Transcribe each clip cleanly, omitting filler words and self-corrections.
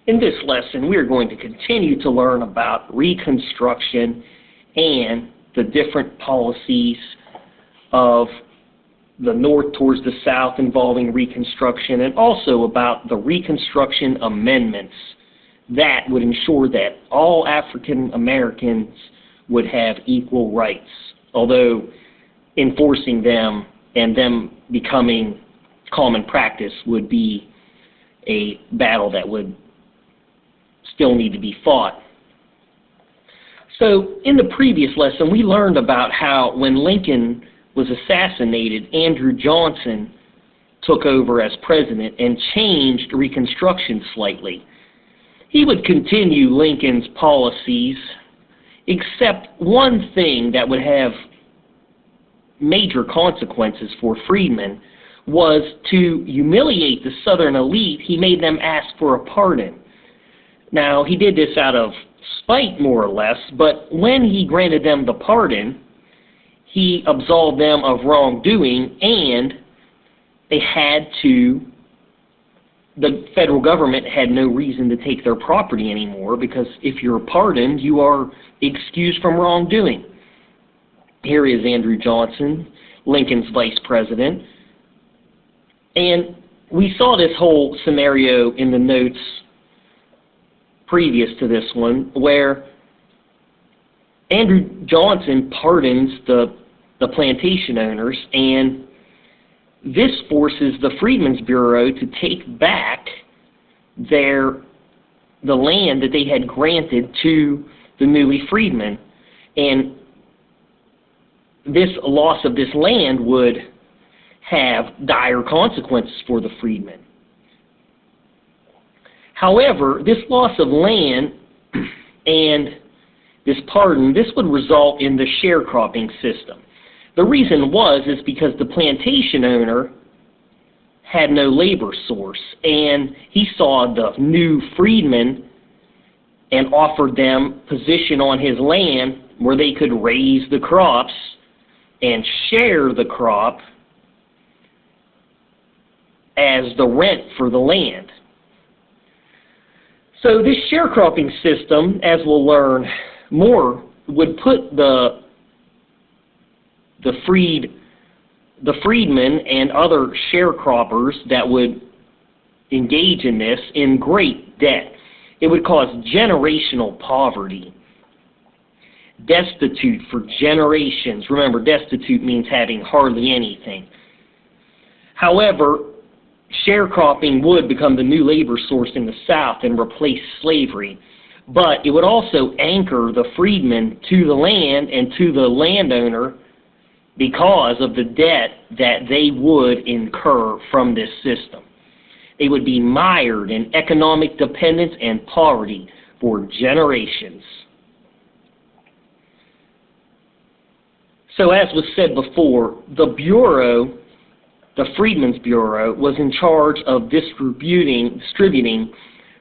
In this lesson, we are going to continue to learn about Reconstruction and the different policies of the North towards the South involving Reconstruction, and also about the Reconstruction amendments that would ensure that all African Americans would have equal rights, although enforcing them and them becoming common practice would be a battle that would still need to be fought. So in the previous lesson, we learned about how when Lincoln was assassinated, Andrew Johnson took over as president and changed Reconstruction slightly. He would continue Lincoln's policies, except one thing that would have major consequences for freedmen was to humiliate the Southern elite. He made them ask for a pardon. Now, he did this out of spite, more or less, but when he granted them the pardon, he absolved them of wrongdoing, and the federal government had no reason to take their property anymore, because if you're pardoned, you are excused from wrongdoing. Here is Andrew Johnson, Lincoln's vice president, and we saw this whole scenario in the notes previous to this one, where Andrew Johnson pardons the plantation owners, and this forces the Freedmen's Bureau to take back the land that they had granted to the newly freedmen. And this loss of this land would have dire consequences for the freedmen. However, this loss of land and this pardon, this would result in the sharecropping system. The reason is because the plantation owner had no labor source, and he saw the new freedmen and offered them position on his land where they could raise the crops and share the crop as the rent for the land. So this sharecropping system, as we'll learn more, would put the freedmen and other sharecroppers that would engage in this in great debt. It would cause generational poverty, destitute for generations. Remember, destitute means having hardly anything. However, sharecropping would become the new labor source in the South and replace slavery, but it would also anchor the freedmen to the land and to the landowner because of the debt that they would incur from this system. They would be mired in economic dependence and poverty for generations. So as was said before, the Bureau, the Freedmen's Bureau, was in charge of distributing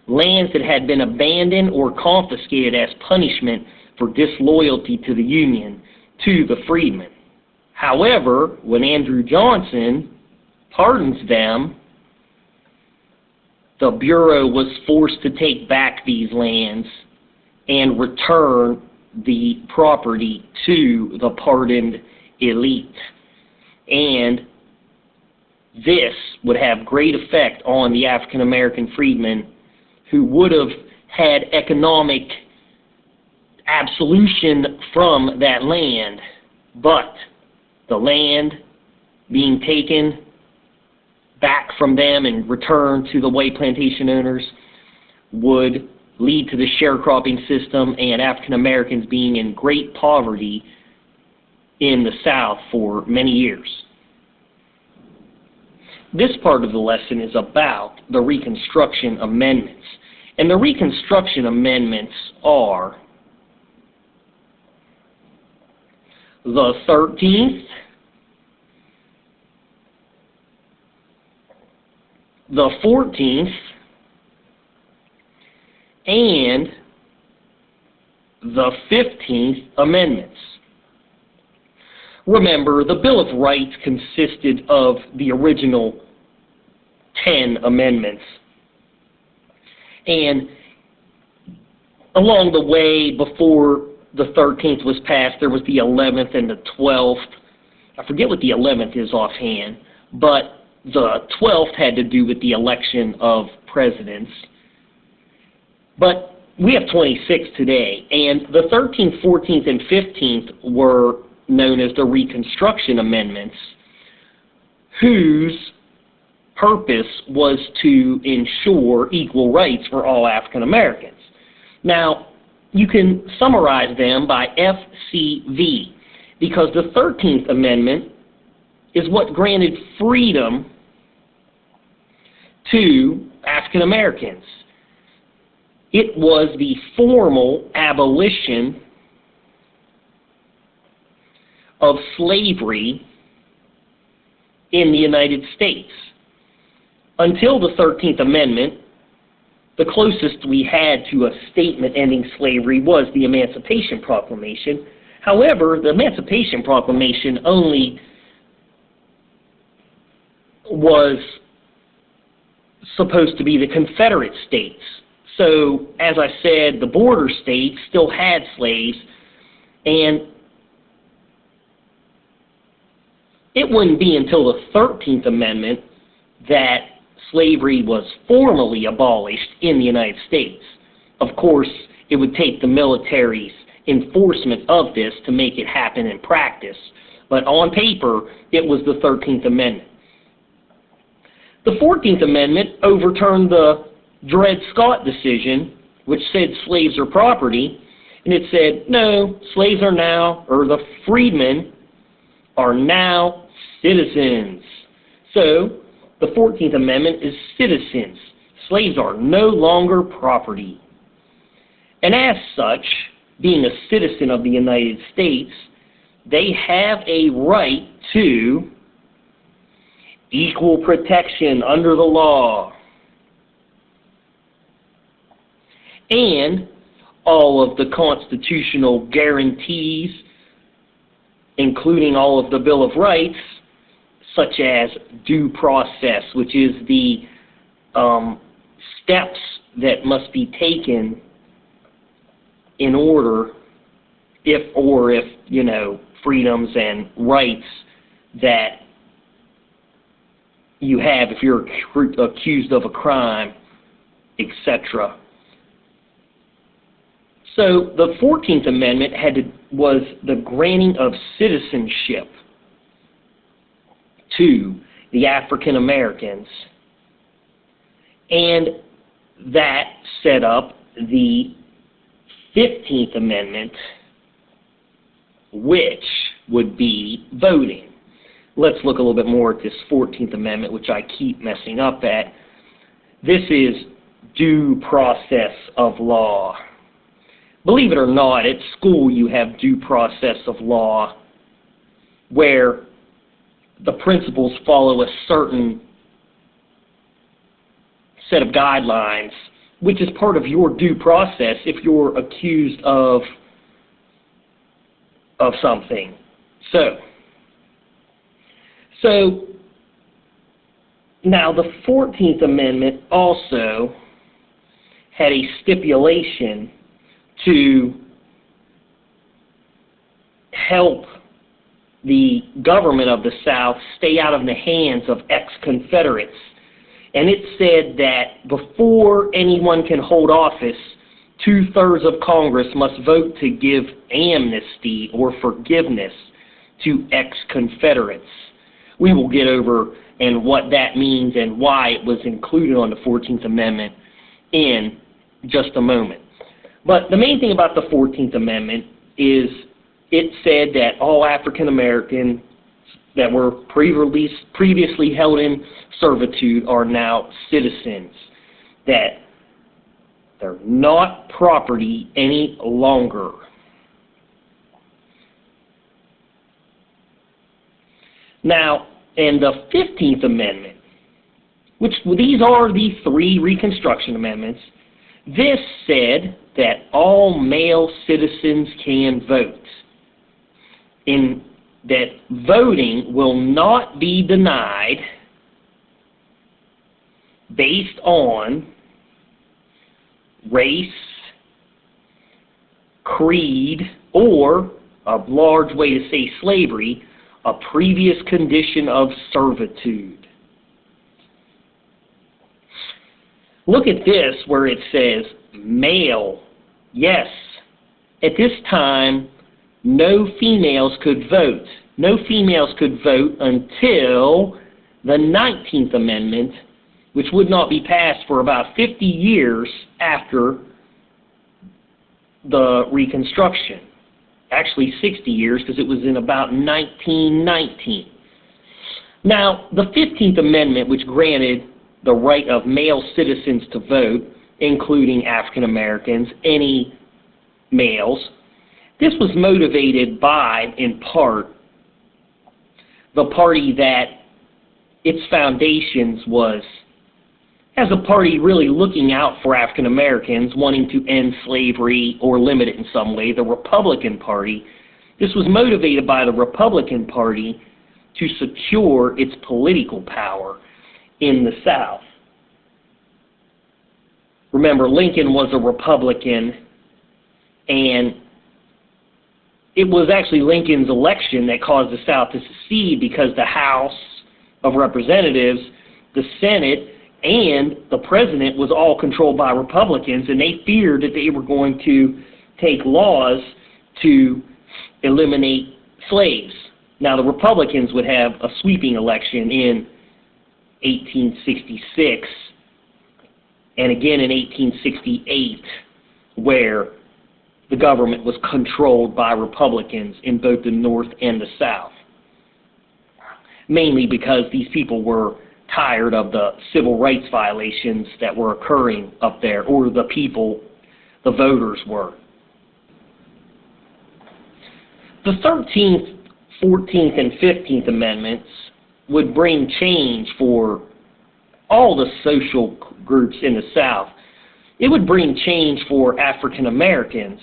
lands that had been abandoned or confiscated as punishment for disloyalty to the Union to the freedmen. However, when Andrew Johnson pardons them, the Bureau was forced to take back these lands and return the property to the pardoned elite. And this would have great effect on the African American freedmen, who would have had economic absolution from that land, but the land being taken back from them and returned to the white plantation owners would lead to the sharecropping system and African Americans being in great poverty in the South for many years. This part of the lesson is about the Reconstruction Amendments. And the Reconstruction Amendments are the 13th, the 14th, and the 15th Amendments. Remember, the Bill of Rights consisted of the original 10 amendments. And along the way, before the 13th was passed, there was the 11th and the 12th. I forget what the 11th is offhand, but the 12th had to do with the election of presidents. But we have 26 today, and the 13th, 14th, and 15th were known as the Reconstruction Amendments, whose purpose was to ensure equal rights for all African Americans. Now, you can summarize them by FCV, because the 13th Amendment is what granted freedom to African Americans. It was the formal abolition of slavery in the United States. Until the 13th Amendment, the closest we had to a statement ending slavery was the Emancipation Proclamation. However, the Emancipation Proclamation only was supposed to be the Confederate States. So, as I said, the border states still had slaves, and it wouldn't be until the 13th Amendment that slavery was formally abolished in the United States. Of course, it would take the military's enforcement of this to make it happen in practice, but on paper, it was the 13th Amendment. The 14th Amendment overturned the Dred Scott decision, which said slaves are property, and it said, no, slaves are now, or the freedmen are now citizens. So, the 14th Amendment is citizens. Slaves are no longer property. And as such, being a citizen of the United States, they have a right to equal protection under the law, and all of the constitutional guarantees, including all of the Bill of Rights, such as due process, which is the steps that must be taken in order, if freedoms and rights that you have if you're accused of a crime, etc. So the 14th Amendment was the granting of citizenship to the African Americans, and that set up the 15th Amendment, which would be voting. Let's look a little bit more at this 14th Amendment, which I keep messing up at. This is due process of law. Believe it or not, at school you have due process of law, where the principals follow a certain set of guidelines, which is part of your due process if you're accused of something. So now the 14th Amendment also had a stipulation to help the government of the South stay out of the hands of ex-Confederates. And it said that before anyone can hold office, 2/3 of Congress must vote to give amnesty or forgiveness to ex-Confederates. We will get over and what that means and why it was included on the 14th Amendment in just a moment. But the main thing about the 14th Amendment is it said that all African Americans that were previously held in servitude are now citizens, that they're not property any longer. Now, in the 15th Amendment, which these are the 3 Reconstruction Amendments, this said that all male citizens can vote, in that voting will not be denied based on race, creed, or, a large way to say slavery, a previous condition of servitude. Look at this where it says male. Yes, at this time, no females could vote. No females could vote until the 19th Amendment, which would not be passed for about 50 years after the Reconstruction. Actually 60 years, because it was in about 1919. Now, the 15th Amendment, which granted the right of male citizens to vote, including African Americans, any males, this was motivated by, in part, the party that its foundations was as a party really looking out for African Americans, wanting to end slavery or limit it in some way, the Republican Party. This was motivated by the Republican Party to secure its political power in the South. Remember, Lincoln was a Republican, and it was actually Lincoln's election that caused the South to secede, because the House of Representatives, the Senate, and the President was all controlled by Republicans, and they feared that they were going to take laws to eliminate slaves. Now, the Republicans would have a sweeping election in 1866 and again in 1868, where the government was controlled by Republicans in both the North and the South, mainly because these people were tired of the civil rights violations that were occurring up there, or the people, the voters were. The 13th, 14th, and 15th Amendments would bring change for all the social groups in the South. It would bring change for African Americans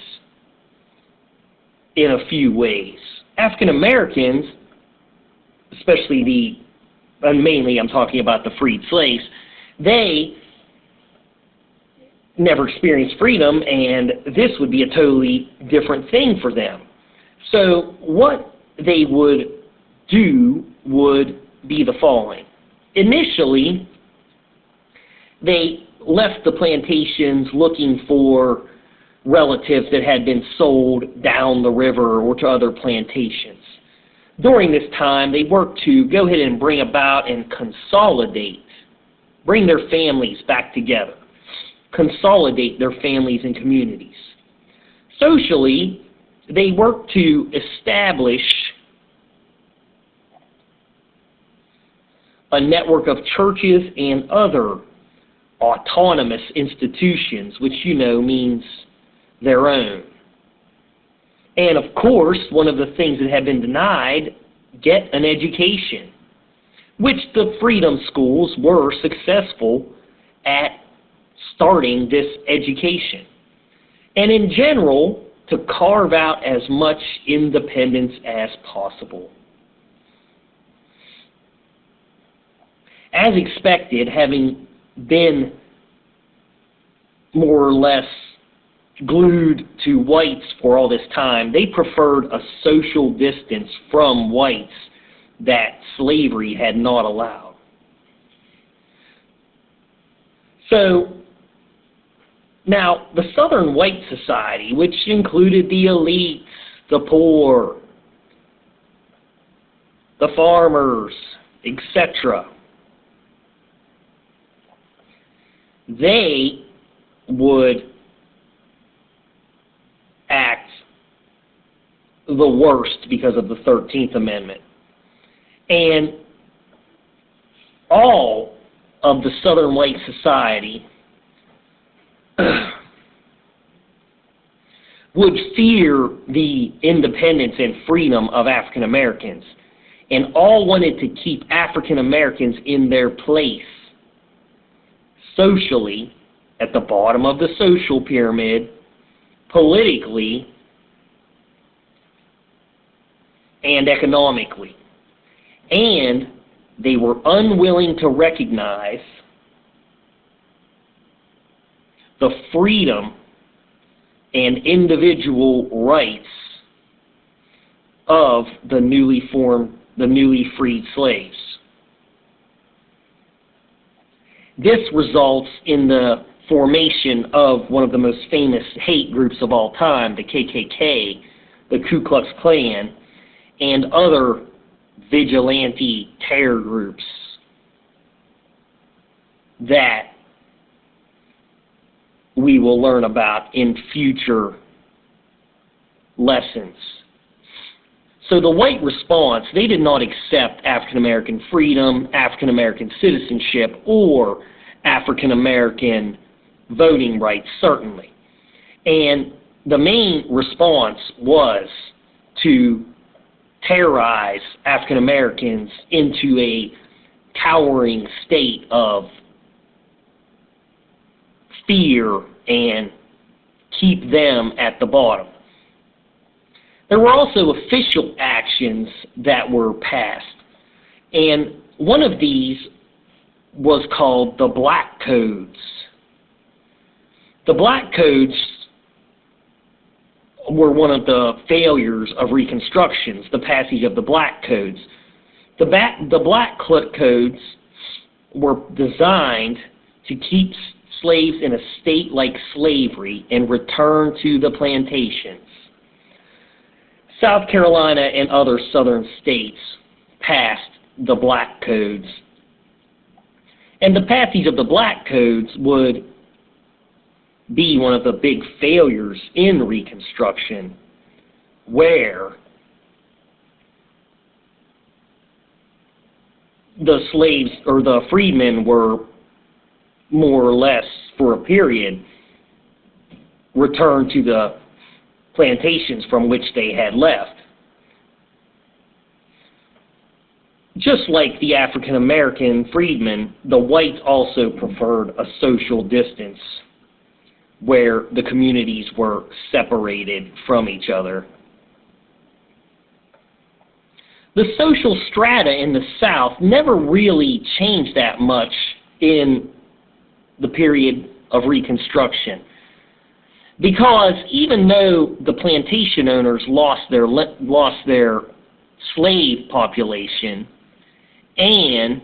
in a few ways. African Americans, especially and mainly I'm talking about the freed slaves, they never experienced freedom, and this would be a totally different thing for them. So what they would do would be the following. Initially, they left the plantations looking for relatives that had been sold down the river or to other plantations. During this time, they worked to go ahead and bring about and consolidate, bring their families back together, consolidate their families and communities. Socially, they worked to establish a network of churches and other autonomous institutions, which you know means their own. And of course, one of the things that had been denied, get an education, which the freedom schools were successful at starting this education. And in general, to carve out as much independence as possible. As expected, having been more or less glued to whites for all this time, they preferred a social distance from whites that slavery had not allowed. So, now, the Southern white society, which included the elites, the poor, the farmers, etc., they would act the worst because of the 13th Amendment. And all of the Southern white society would fear the independence and freedom of African Americans, and all wanted to keep African Americans in their place socially, at the bottom of the social pyramid, politically, and economically. And they were unwilling to recognize the freedom and individual rights of the newly freed slaves. This results in the formation of one of the most famous hate groups of all time, the KKK, the Ku Klux Klan, and other vigilante terror groups that we will learn about in future lessons. So the white response, they did not accept African American freedom, African American citizenship, or African American voting rights, certainly. And the main response was to terrorize African Americans into a cowering state of fear and keep them at the bottom. There were also official actions that were passed, and one of these was called the Black Codes. The Black Codes were one of the failures of Reconstructions, the passage of the Black Codes. The Black Codes were designed to keep slaves in a state like slavery and return to the plantations. South Carolina and other southern states passed the Black Codes. And the passage of the Black Codes would be one of the big failures in Reconstruction, where the slaves or the freedmen were more or less, for a period, returned to the plantations from which they had left. Just like the African American freedmen, the whites also preferred a social distance where the communities were separated from each other. The social strata in the South never really changed that much in the period of Reconstruction, because even though the plantation owners lost their slave population and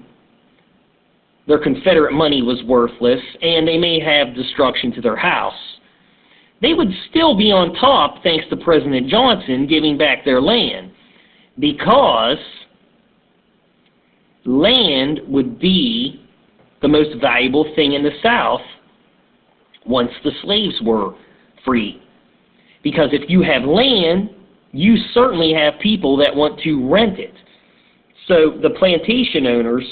their Confederate money was worthless and they may have destruction to their house, they would still be on top thanks to President Johnson giving back their land, because land would be the most valuable thing in the South once the slaves were free. Because if you have land, you certainly have people that want to rent it. So the plantation owners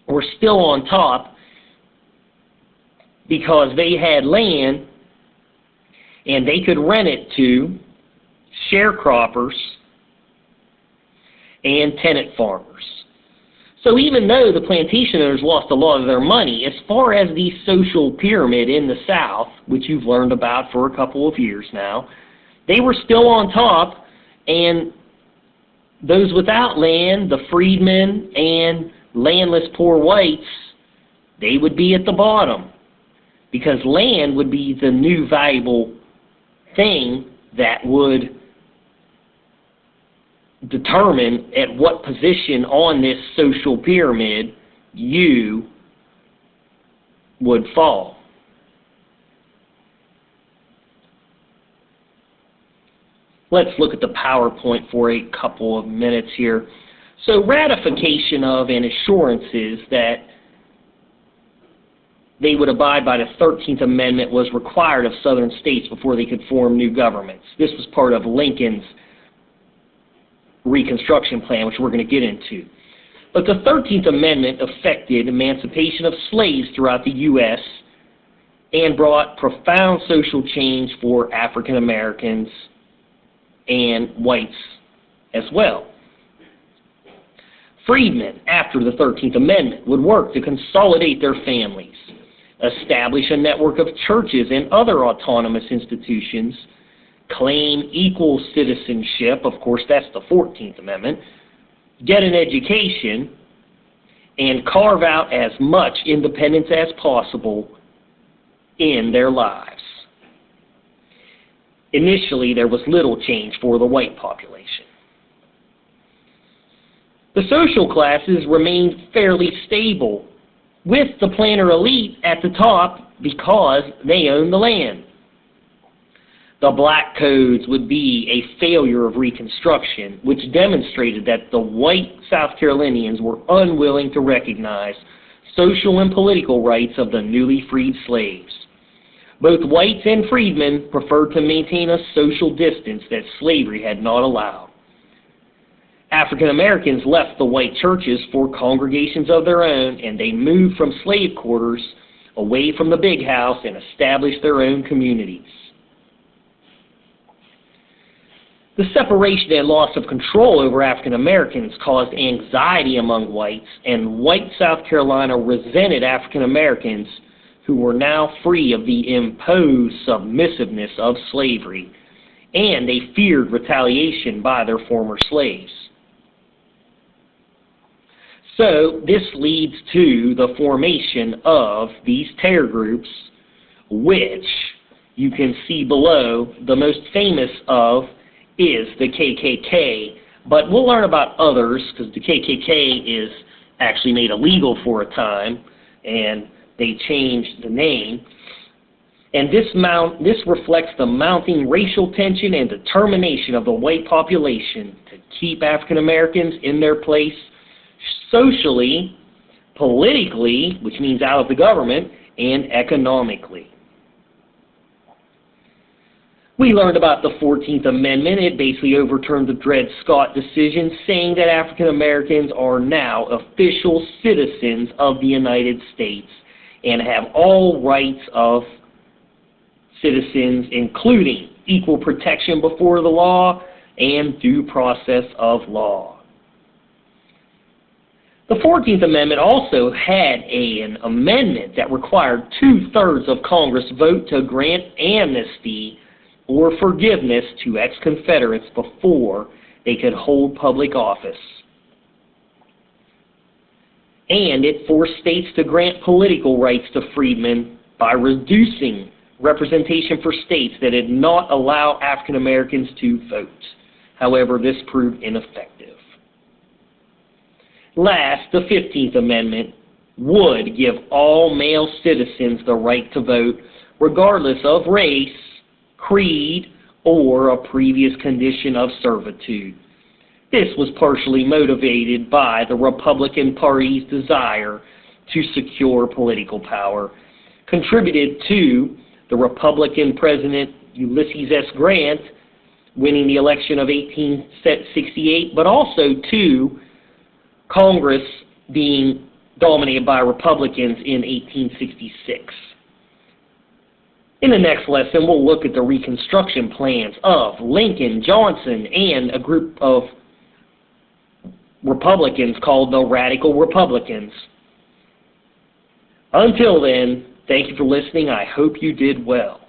were still on top because they had land and they could rent it to sharecroppers and tenant farmers. So even though the plantation owners lost a lot of their money, as far as the social pyramid in the South, which you've learned about for a couple of years now, they were still on top, and those without land, the freedmen and landless poor whites, they would be at the bottom, because land would be the new valuable thing that would determine at what position on this social pyramid you would fall. Let's look at the PowerPoint for a couple of minutes here. So ratification of and assurances that they would abide by the 13th Amendment was required of Southern states before they could form new governments. This was part of Lincoln's Reconstruction plan, which we're going to get into. But the 13th Amendment affected emancipation of slaves throughout the U.S. and brought profound social change for African Americans and whites as well. Freedmen, after the 13th Amendment, would work to consolidate their families, establish a network of churches and other autonomous institutions, claim equal citizenship, of course that's the 14th Amendment, get an education, and carve out as much independence as possible in their lives. Initially, there was little change for the white population. The social classes remained fairly stable, with the planter elite at the top because they owned the land. The black codes would be a failure of Reconstruction, which demonstrated that the white South Carolinians were unwilling to recognize social and political rights of the newly freed slaves. Both whites and freedmen preferred to maintain a social distance that slavery had not allowed. African Americans left the white churches for congregations of their own, and they moved from slave quarters away from the big house and established their own communities. The separation and loss of control over African Americans caused anxiety among whites, and white South Carolina resented African Americans who were now free of the imposed submissiveness of slavery, and they feared retaliation by their former slaves. So this leads to the formation of these terror groups, which you can see below. The most famous of is the KKK, but we'll learn about others because the KKK is actually made illegal for a time, and they changed the name. And this reflects the mounting racial tension and determination of the white population to keep African Americans in their place socially, politically, which means out of the government, and economically. We learned about the 14th Amendment. It basically overturned the Dred Scott decision, saying that African Americans are now official citizens of the United States and have all rights of citizens, including equal protection before the law and due process of law. The 14th Amendment also had an amendment that required 2/3 of Congress vote to grant amnesty or forgiveness to ex-Confederates before they could hold public office. And it forced states to grant political rights to freedmen by reducing representation for states that did not allow African Americans to vote. However, this proved ineffective. Last, the 15th Amendment would give all male citizens the right to vote, regardless of race, creed, or a previous condition of servitude. This was partially motivated by the Republican Party's desire to secure political power, contributed to the Republican President Ulysses S. Grant winning the election of 1868, but also to Congress being dominated by Republicans in 1866. In the next lesson, we'll look at the Reconstruction plans of Lincoln, Johnson, and a group of Republicans called the Radical Republicans. Until then, thank you for listening. I hope you did well.